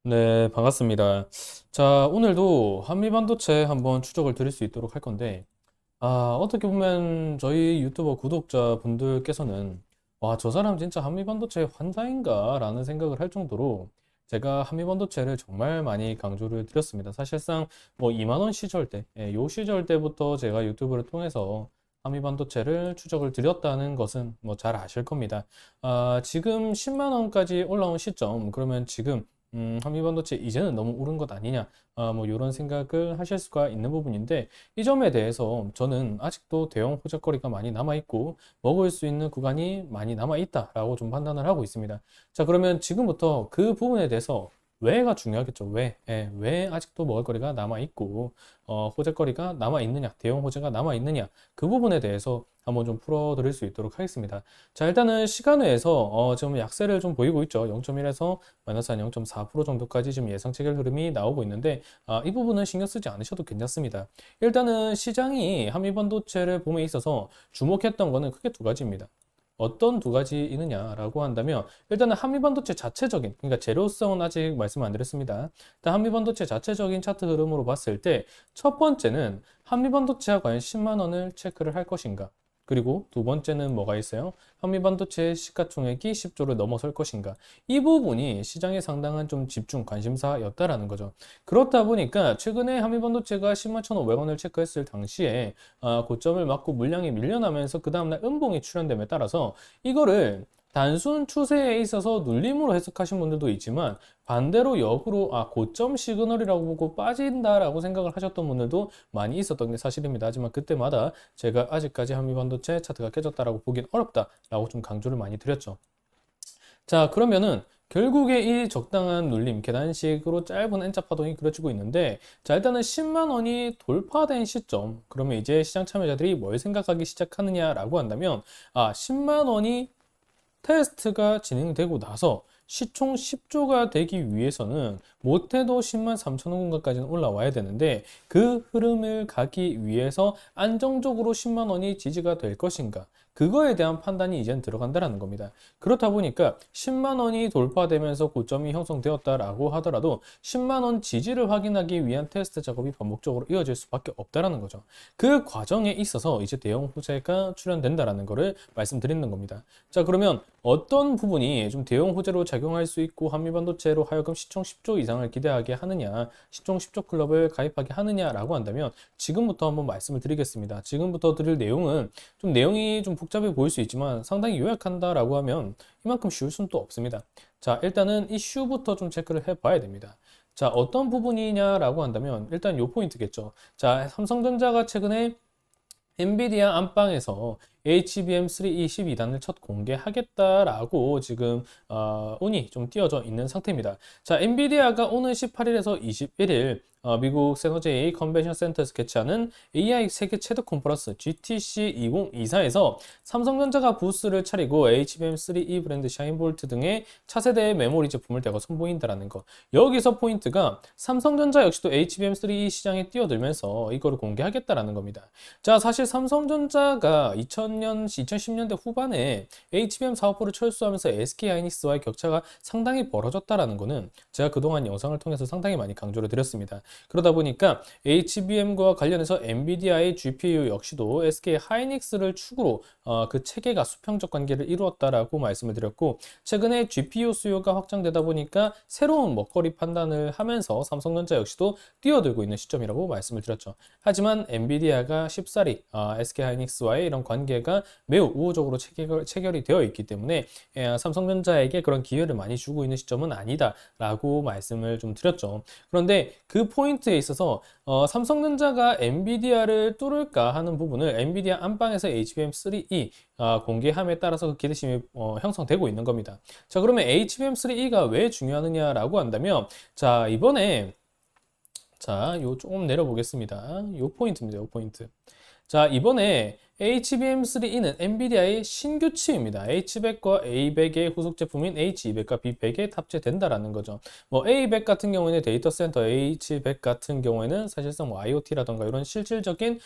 네, 반갑습니다. 자, 오늘도 한미반도체 한번 추적을 드릴 수 있도록 할 건데, 어떻게 보면 저희 유튜버 구독자분들께서는, 와, 저 사람 진짜 한미반도체 환자인가? 라는 생각을 할 정도로 제가 한미반도체를 정말 많이 강조를 드렸습니다. 사실상 뭐 2만 원 시절 때, 요 시절 때부터 제가 유튜브를 통해서 한미반도체를 추적을 드렸다는 것은 뭐 잘 아실 겁니다. 지금 10만 원까지 올라온 시점, 그러면 지금 한미반도체 이제는 너무 오른 것 아니냐, 뭐 이런 생각을 하실 수가 있는 부분인데 이 점에 대해서 저는 아직도 대형 호재거리가 많이 남아 있고 먹을 수 있는 구간이 많이 남아 있다라고 좀 판단을 하고 있습니다. 자, 그러면 지금부터 그 부분에 대해서 왜가 중요하겠죠. 왜? 왜 아직도 먹을거리가 남아 있고 호재거리가 남아 있느냐, 대형 호재가 남아 있느냐, 그 부분에 대해서 한번 좀 풀어드릴 수 있도록 하겠습니다. 자, 일단은 시간외에서 지금 약세를 좀 보이고 있죠. 0.1에서 마이너스 한 0.4% 정도까지 지금 예상 체결 흐름이 나오고 있는데 이 부분은 신경 쓰지 않으셔도 괜찮습니다. 일단은 시장이 한미반도체를 봄에 있어서 주목했던 거는 크게 두 가지입니다. 어떤 두 가지이느냐라고 한다면 일단은 한미반도체 자체적인, 그러니까 재료성은 아직 말씀 안 드렸습니다. 일단 한미반도체 자체적인 차트 흐름으로 봤을 때 첫 번째는 한미반도체가 과연 10만 원을 체크를 할 것인가, 그리고 두 번째는 뭐가 있어요? 한미반도체 시가총액이 10조를 넘어설 것인가. 이 부분이 시장에 상당한 좀 집중 관심사였다라는 거죠. 그렇다 보니까 최근에 한미반도체가 10만 1,500원을 체크했을 당시에 고점을 맞고 물량이 밀려나면서 그 다음날 음봉이 출현됨에 따라서 이거를 단순 추세에 있어서 눌림으로 해석하신 분들도 있지만 반대로 역으로 고점 시그널이라고 보고 빠진다라고 생각을 하셨던 분들도 많이 있었던 게 사실입니다. 하지만 그때마다 제가 아직까지 한미반도체 차트가 깨졌다라고 보긴 어렵다라고 좀 강조를 많이 드렸죠. 자, 그러면은 결국에 이 적당한 눌림, 계단식으로 짧은 N자 파동이 그려지고 있는데, 자, 일단은 10만 원이 돌파된 시점, 그러면 이제 시장 참여자들이 뭘 생각하기 시작하느냐라고 한다면, 10만 원이 테스트가 진행되고 나서 시총 10조가 되기 위해서는 못해도 10만 3천 원 공간까지는 올라와야 되는데 그 흐름을 가기 위해서 안정적으로 10만 원이 지지가 될 것인가, 그거에 대한 판단이 이젠 들어간다는 겁니다. 그렇다 보니까 10만 원이 돌파되면서 고점이 형성되었다라고 하더라도 10만 원 지지를 확인하기 위한 테스트 작업이 반복적으로 이어질 수밖에 없다라는 거죠. 그 과정에 있어서 이제 대형 호재가 출현된다라는 거를 말씀드리는 겁니다. 자, 그러면 어떤 부분이 좀 대형 호재로 작용할 수 있고 한미반도체로 하여금 시총 10조 이상을 기대하게 하느냐, 시총 10조 클럽을 가입하게 하느냐라고 한다면 지금부터 한번 말씀을 드리겠습니다. 지금부터 드릴 내용은 좀 내용이 좀 복잡해 보일 수 있지만 상당히 요약한다라고 하면 이만큼 쉬울 수는 또 없습니다. 자, 일단은 이슈부터 좀 체크를 해봐야 됩니다. 자, 어떤 부분이냐라고 한다면 일단 요 포인트겠죠. 자, 삼성전자가 최근에 엔비디아 안방에서 HBM3E 12단을 첫 공개하겠다라고 지금 운이 좀 띄어져 있는 상태입니다. 자, 엔비디아가 오늘 18일에서 21일 미국 샌호제이 컨벤션 센터에서 개최하는 AI 세계 최대 컨퍼런스 GTC 2024에서 삼성전자가 부스를 차리고 HBM3E 브랜드 샤인볼트 등의 차세대 메모리 제품을 대거 선보인다라는 거. 여기서 포인트가 삼성전자 역시도 HBM3E 시장에 뛰어들면서 이거를 공개하겠다라는 겁니다. 자, 사실 삼성전자가 2010년대 후반에 HBM 사업부를 철수하면서 SK하이닉스와의 격차가 상당히 벌어졌다라는 거는 제가 그동안 영상을 통해서 상당히 많이 강조를 드렸습니다. 그러다 보니까 HBM과 관련해서 엔비디아의 GPU 역시도 SK하이닉스를 축으로 그 체계가 수평적 관계를 이루었다라고 말씀을 드렸고, 최근에 GPU 수요가 확장되다 보니까 새로운 먹거리 판단을 하면서 삼성전자 역시도 뛰어들고 있는 시점이라고 말씀을 드렸죠. 하지만 엔비디아가 쉽사리 SK하이닉스와의 이런 관계가 매우 우호적으로 체결이 되어 있기 때문에 삼성전자에게 그런 기회를 많이 주고 있는 시점은 아니다라고 말씀을 좀 드렸죠. 그런데 그 포인트에 있어서 삼성전자가 엔비디아를 뚫을까 하는 부분을 엔비디아 안방에서 HBM3E 공개함에 따라서 그 기대심이 형성되고 있는 겁니다. 자, 그러면 HBM3E가 왜 중요하느냐라고 한다면, 자, 이번에 요 조금 내려보겠습니다. 요 포인트입니다. 요 포인트. 자, 이번에 HBM3E는 엔비디아의 신규 칩입니다. H100과 A100의 후속 제품인 H200과 B100에 탑재된다라는 거죠. 뭐 A100 같은 경우에는 데이터 센터, H100 같은 경우에는 사실상 뭐 IoT라던가 이런 실질적인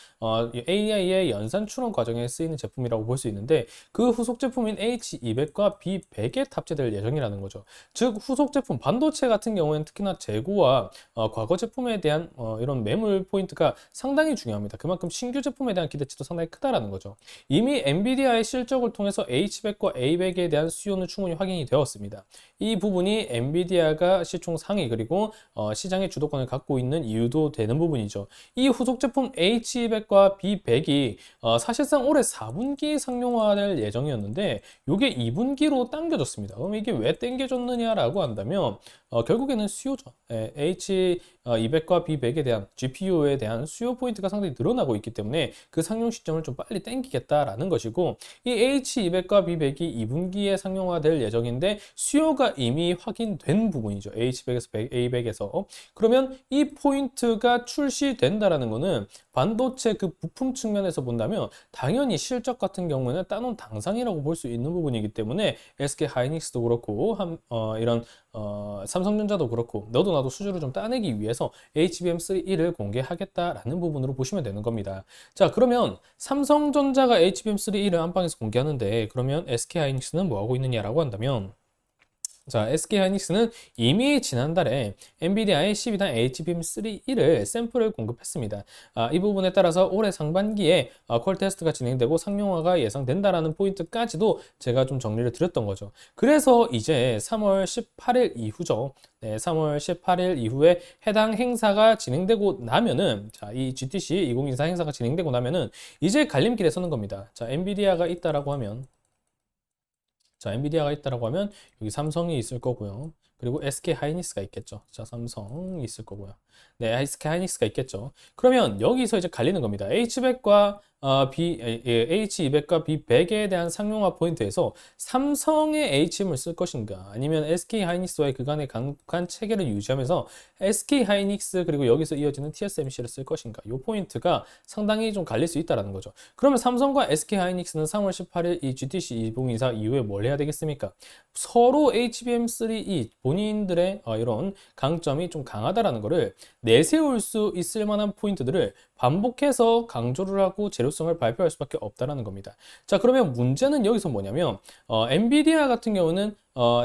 AI의 연산 추론 과정에 쓰이는 제품이라고 볼 수 있는데, 그 후속 제품인 H200과 B100에 탑재될 예정이라는 거죠. 즉 후속 제품 반도체 같은 경우에는 특히나 재고와 과거 제품에 대한 이런 매물 포인트가 상당히 중요합니다. 그만큼 신규 제품에 대한 기대치도 상당히 크다라는 거죠. 이미 엔비디아의 실적을 통해서 H100과 A100에 대한 수요는 충분히 확인이 되었습니다. 이 부분이 엔비디아가 시총 상위 그리고 시장의 주도권을 갖고 있는 이유도 되는 부분이죠. 이 후속 제품 H200과 B100이 사실상 올해 4분기에 상용화될 예정이었는데 이게 2분기로 당겨졌습니다. 그럼 이게 왜 당겨졌느냐라고 한다면 결국에는 수요죠. H200과 B100에 대한 GPU에 대한 수요 포인트가 상당히 늘어나고 있기 때문에 그 상용 시점을 좀 빨리 당기겠다라는 것이고, 이 H200과 B100이 2분기에 상용화될 예정인데 수요가 이미 확인된 부분이죠. H100에서 A100에서. 그러면 이 포인트가 출시된다라는 거는 반도체 그 부품 측면에서 본다면 당연히 실적 같은 경우는 따놓은 당상이라고 볼 수 있는 부분이기 때문에 SK 하이닉스도 그렇고 이런 삼성전자도 그렇고 너도 나도 수주를 좀 따내기 위해서 HBM3E를 공개하겠다라는 부분으로 보시면 되는 겁니다. 자, 그러면 삼성전자가 HBM3E를 안방에서 공개하는데 그러면 SK 하이닉스는 뭐 하고 있느냐라고 한다면, 자, SK하이닉스는 이미 지난달에 엔비디아의 12단 HBM3E를 샘플을 공급했습니다. 이 부분에 따라서 올해 상반기에 퀄 테스트가 진행되고 상용화가 예상된다라는 포인트까지도 제가 좀 정리를 드렸던 거죠. 그래서 이제 3월 18일 이후죠. 네, 3월 18일 이후에 해당 행사가 진행되고 나면은, 자, 이 GTC 2024 행사가 진행되고 나면은 이제 갈림길에 서는 겁니다. 자, 엔비디아가 있다라고 하면, 자, 엔비디아가 있다라고 하면 여기 삼성이 있을 거고요. 그리고 SK 하이닉스가 있겠죠. 자, 삼성이 있을 거고요. 네, SK 하이닉스가 있겠죠. 그러면 여기서 이제 갈리는 겁니다. H100과 H200과 B100에 대한 상용화 포인트에서 삼성의 HM을 쓸 것인가, 아니면 SK 하이닉스와의 그간의 강한 체계를 유지하면서 SK 하이닉스 그리고 여기서 이어지는 TSMC를 쓸 것인가, 이 포인트가 상당히 좀 갈릴 수 있다는 거죠. 그러면 삼성과 SK 하이닉스는 3월 18일 이 GTC 2024 이후에 뭘 해야 되겠습니까? 서로 HBM3E 본인들의 이런 강점이 좀 강하다라는 거를 내세울 수 있을 만한 포인트들을 반복해서 강조를 하고 재료성을 발표할 수밖에 없다는 겁니다. 자, 그러면 문제는 여기서 뭐냐면 엔비디아 같은 경우는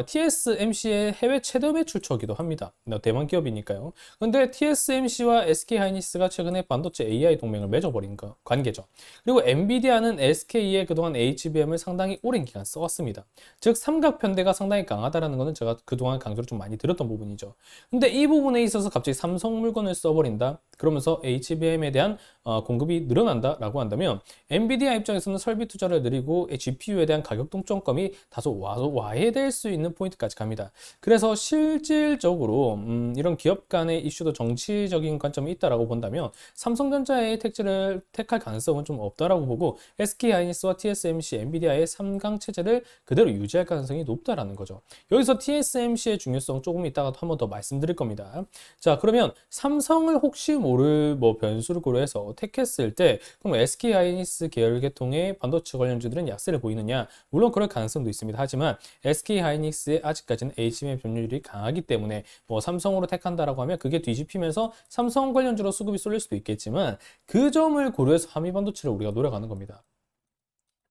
TSMC의 해외 최대 매출처기도 합니다. 대만 기업이니까요. 근데 TSMC와 SK하이닉스가 최근에 반도체 AI 동맹을 맺어버린 관계죠. 그리고 엔비디아는 SK의 그동안 HBM을 상당히 오랜 기간 써왔습니다. 즉 삼각편대가 상당히 강하다는 것은 제가 그동안 강조를 좀 많이 드렸던 부분이죠. 근데 이 부분에 있어서 갑자기 삼성 물건을 써버린다, 그러면서 HBM에 대한 공급이 늘어난다라고 한다면 엔비디아 입장에서는 설비 투자를 늘리고 GPU에 대한 가격 동점검이 다소 와해될 수 있는 포인트까지 갑니다. 그래서 실질적으로 이런 기업 간의 이슈도 정치적인 관점이 있다라고 본다면 삼성전자의 택지를 택할 가능성은 좀 없다라고 보고 SK하이닉스와 TSMC, 엔비디아의 3강 체제를 그대로 유지할 가능성이 높다라는 거죠. 여기서 TSMC의 중요성 조금 이따가 한 번 더 말씀드릴 겁니다. 자, 그러면 삼성을 혹시 모를 변수를 고려해서 택했을 때 그럼 SK하이닉스 계열 계통의 반도체 관련주들은 약세를 보이느냐? 물론 그럴 가능성도 있습니다. 하지만 SK하이닉스의 아직까지는 HBM 점유율이 강하기 때문에 삼성으로 택한다라고 하면 그게 뒤집히면서 삼성 관련주로 수급이 쏠릴 수도 있겠지만 그 점을 고려해서 한미반도체를 우리가 노려가는 겁니다.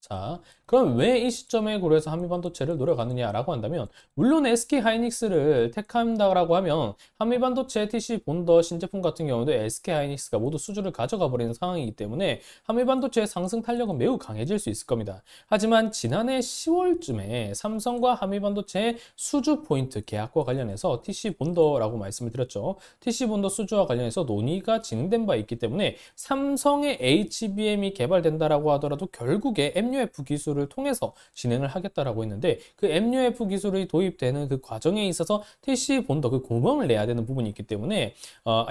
자, 그럼 왜 이 시점에 고려해서 한미반도체를 노려가느냐라고 한다면, 물론 SK하이닉스를 택한다라고 하면 한미반도체, TC 본더 신제품 같은 경우도 SK하이닉스가 모두 수주를 가져가 버리는 상황이기 때문에 한미반도체의 상승 탄력은 매우 강해질 수 있을 겁니다. 하지만 지난해 10월쯤에 삼성과 한미반도체의 수주 포인트 계약과 관련해서 TC 본더라고 말씀을 드렸죠. TC 본더 수주와 관련해서 논의가 진행된 바 있기 때문에 삼성의 HBM이 개발된다라고 하더라도 결국에 MUF 기술을 통해서 진행을 하겠다라고 했는데 그 MUF 기술이 도입되는 그 과정에 있어서 TC 본더 그 구멍을 내야 되는 부분이 있기 때문에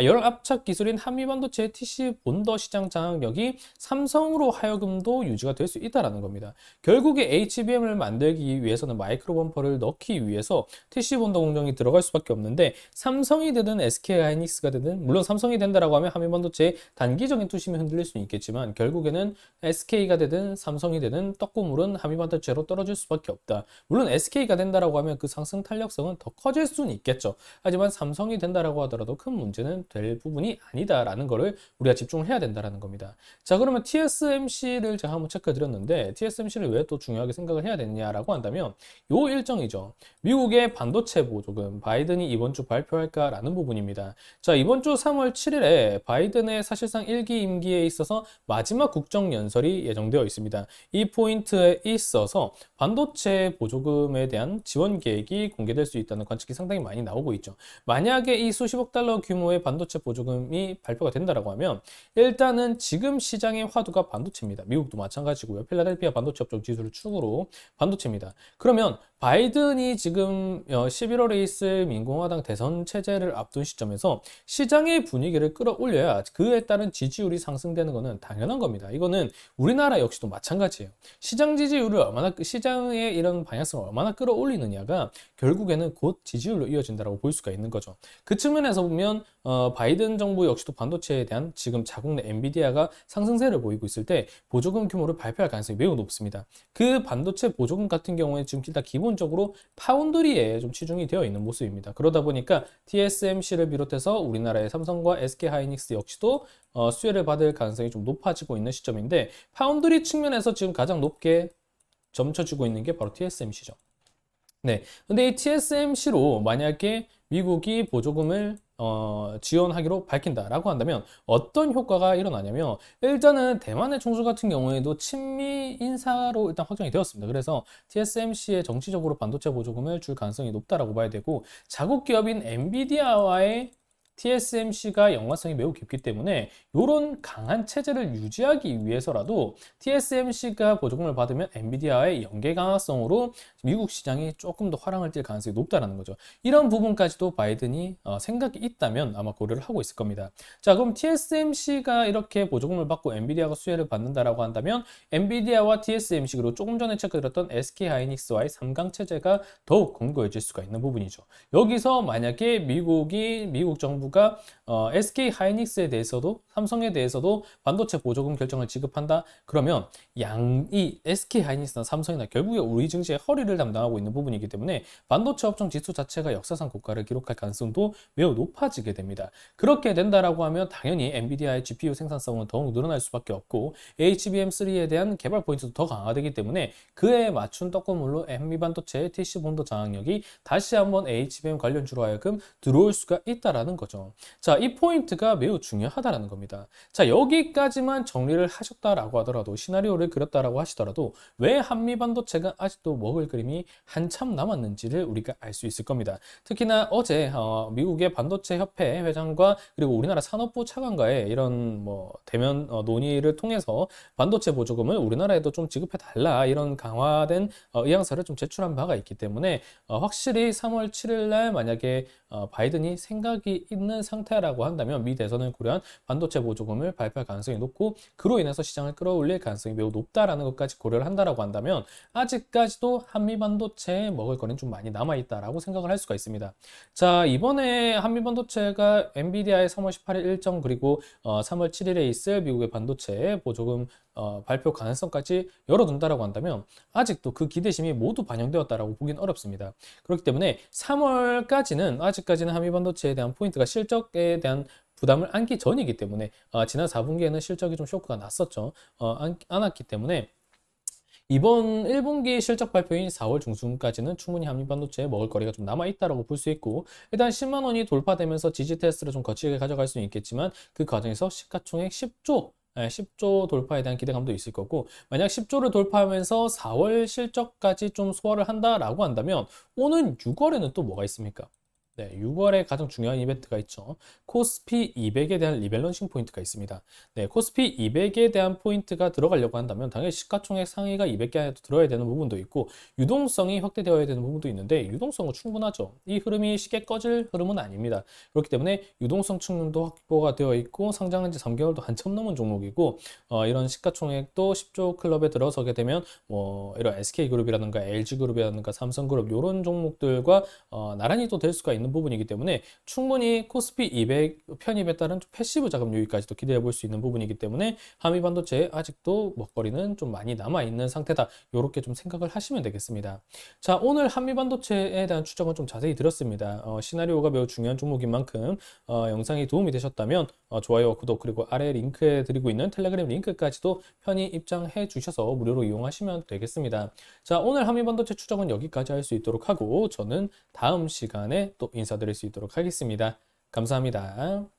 열 압착 기술인 한미반도체 TC 본더 시장 장악력이 삼성으로 하여금도 유지가 될 수 있다라는 겁니다. 결국에 HBM을 만들기 위해서는 마이크로 범퍼를 넣기 위해서 TC 본더 공정이 들어갈 수밖에 없는데 삼성이 되든 SK 하이닉스가 되든 물론 삼성이 된다라고 하면 한미반도체의 단기적인 투심이 흔들릴 수는 있겠지만 결국에는 SK가 되든 삼성이 되든 떡고물은 한미반도체로 떨어질 수밖에 없다. 물론 SK가 된다라고 하면 그 상승 탄력성은 더 커질 수는 있겠죠. 하지만 삼성이 된다라고 하더라도 큰 문제는 될 부분이 아니다라는 거를 우리가 집중을 해야 된다라는 겁니다. 자, 그러면 TSMC를 제가 한번 체크해 드렸는데 TSMC를 왜 또 중요하게 생각을 해야 되느냐라고 한다면 요 일정이죠. 미국의 반도체 보조금 바이든이 이번 주 발표할까라는 부분입니다. 자, 이번 주 3월 7일에 바이든의 사실상 1기 임기에 있어서 마지막 국정연설이 예정되어 있습니다. 이 포인트에 있어서 반도체 보조금에 대한 지원 계획이 공개될 수 있다는 관측이 상당히 많이 나오고 있죠. 만약에 이 수십억 달러 규모의 반도체 보조금이 발표가 된다라고 하면 일단은 지금 시장의 화두가 반도체입니다. 미국도 마찬가지고요. 필라델피아 반도체 업종 지수를 축으로 반도체입니다. 그러면 바이든이 지금 11월에 있을 민공화당 대선 체제를 앞둔 시점에서 시장의 분위기를 끌어올려야 그에 따른 지지율이 상승되는 것은 당연한 겁니다. 이거는 우리나라 역시도 마찬가지예요. 시장 지지율을 시장의 이런 방향성을 얼마나 끌어올리느냐가 결국에는 곧 지지율로 이어진다고 볼 수가 있는 거죠. 그 측면에서 보면 바이든 정부 역시도 반도체에 대한 지금 자국 내 엔비디아가 상승세를 보이고 있을 때 보조금 규모를 발표할 가능성이 매우 높습니다. 그 반도체 보조금 같은 경우에 지금 일단 기본적으로 파운드리에 좀 치중이 되어 있는 모습입니다. 그러다 보니까 TSMC를 비롯해서 우리나라의 삼성과 SK 하이닉스 역시도 수혜를 받을 가능성이 좀 높아지고 있는 시점인데 파운드리 측면에서 지금 가장 높게 점쳐지고 있는 게 바로 TSMC죠. 네, 근데 이 TSMC로 만약에 미국이 보조금을 지원하기로 밝힌다라고 한다면 어떤 효과가 일어나냐면 일단은 대만의 총수 같은 경우에도 친미 인사로 일단 확정이 되었습니다. 그래서 TSMC에 정치적으로 반도체 보조금을 줄 가능성이 높다라고 봐야 되고 자국 기업인 엔비디아와의 TSMC가 연관성이 매우 깊기 때문에 이런 강한 체제를 유지하기 위해서라도 TSMC가 보조금을 받으면 엔비디아의 연계 강화성으로 미국 시장이 조금 더 화랑을 띨 가능성이 높다는 거죠. 이런 부분까지도 바이든이 생각이 있다면 아마 고려를 하고 있을 겁니다. 자, 그럼 TSMC가 이렇게 보조금을 받고 엔비디아가 수혜를 받는다라고 한다면 엔비디아와 TSMC 그리고 조금 전에 체크드렸던 SK 하이닉스와의 3강 체제가 더욱 공고해질 수가 있는 부분이죠. 여기서 만약에 미국 정부가 SK 하이닉스에 대해서도 삼성에 대해서도 반도체 보조금 결정을 지급한다. 그러면 이 SK 하이닉스나 삼성이나 결국에 우리 증시의 허리를 담당하고 있는 부분이기 때문에 반도체 업종 지수 자체가 역사상 고가를 기록할 가능성도 매우 높아지게 됩니다. 그렇게 된다라고 하면 당연히 엔비디아의 GPU 생산성은 더욱 늘어날 수밖에 없고 HBM3에 대한 개발 포인트도 더 강화되기 때문에 그에 맞춘 떡고물로 한미반도체의 TC 본더 장악력이 다시 한번 HBM 관련주로 하여금 들어올 수가 있다라는 거죠. 자, 이 포인트가 매우 중요하다라는 겁니다. 자, 여기까지만 정리를 하셨다라고 하더라도 시나리오를 그렸다라고 하시더라도 왜 한미반도체가 아직도 먹을 그림이 한참 남았는지를 우리가 알 수 있을 겁니다. 특히나 어제 미국의 반도체 협회 회장과 그리고 우리나라 산업부 차관과의 이런 대면 논의를 통해서 반도체 보조금을 우리나라에도 좀 지급해 달라 이런 강화된 의향서를 좀 제출한 바가 있기 때문에 확실히 3월 7일 날 만약에 바이든이 생각이 있는 상태라고 한다면 미 대선을 고려한 반도체 보조금을 발표할 가능성이 높고 그로 인해서 시장을 끌어올릴 가능성이 매우 높다라는 것까지 고려를 한다라고 한다면 아직까지도 한미 반도체에 먹을 거리는 좀 많이 남아있다라고 생각을 할 수가 있습니다. 자, 이번에 한미 반도체가 엔비디아의 3월 18일 일정 그리고 3월 7일에 있을 미국의 반도체 보조금 발표 가능성까지 열어둔다라고 한다면 아직도 그 기대심이 모두 반영되었다라고 보긴 어렵습니다. 그렇기 때문에 3월까지는 아직까지는 한미반도체에 대한 포인트가 실적에 대한 부담을 안기 전이기 때문에 지난 4분기에는 실적이 좀 쇼크가 났었죠. 않았기 때문에 이번 1분기 실적 발표인 4월 중순까지는 충분히 한미반도체에 먹을 거리가 좀 남아있다고 볼 수 있고 일단 10만 원이 돌파되면서 지지 테스트를 좀 거치게 가져갈 수는 있겠지만 그 과정에서 시가총액 10조 돌파에 대한 기대감도 있을 거고 만약 10조를 돌파하면서 4월 실적까지 좀 소화를 한다라고 한다면 오는 6월에는 또 뭐가 있습니까? 네, 6월에 가장 중요한 이벤트가 있죠. 코스피 200에 대한 리밸런싱 포인트가 있습니다. 네, 코스피 200에 대한 포인트가 들어가려고 한다면 당연히 시가총액 상위가 200개 안에 들어야 되는 부분도 있고 유동성이 확대되어야 되는 부분도 있는데 유동성은 충분하죠. 이 흐름이 쉽게 꺼질 흐름은 아닙니다. 그렇기 때문에 유동성 측면도 확보가 되어 있고 상장한 지 3개월도 한참 넘은 종목이고 이런 시가총액도 10조 클럽에 들어서게 되면 뭐 이런 SK그룹이라든가 LG그룹이라든가 삼성그룹 이런 종목들과 나란히 또 될 수가 있는 부분이기 때문에 충분히 코스피 200 편입에 따른 패시브 자금 유입까지도 기대해 볼 수 있는 부분이기 때문에 한미반도체 아직도 먹거리는 좀 많이 남아 있는 상태다. 이렇게 좀 생각을 하시면 되겠습니다. 자, 오늘 한미반도체에 대한 추정은 좀 자세히 드렸습니다. 시나리오가 매우 중요한 종목인 만큼 영상이 도움이 되셨다면 좋아요와 구독 그리고 아래 링크에 드리고 있는 텔레그램 링크까지도 편히 입장해 주셔서 무료로 이용하시면 되겠습니다. 자, 오늘 한미반도체 추정은 여기까지 할 수 있도록 하고 저는 다음 시간에 또 인사드릴 수 있도록 하겠습니다. 감사합니다.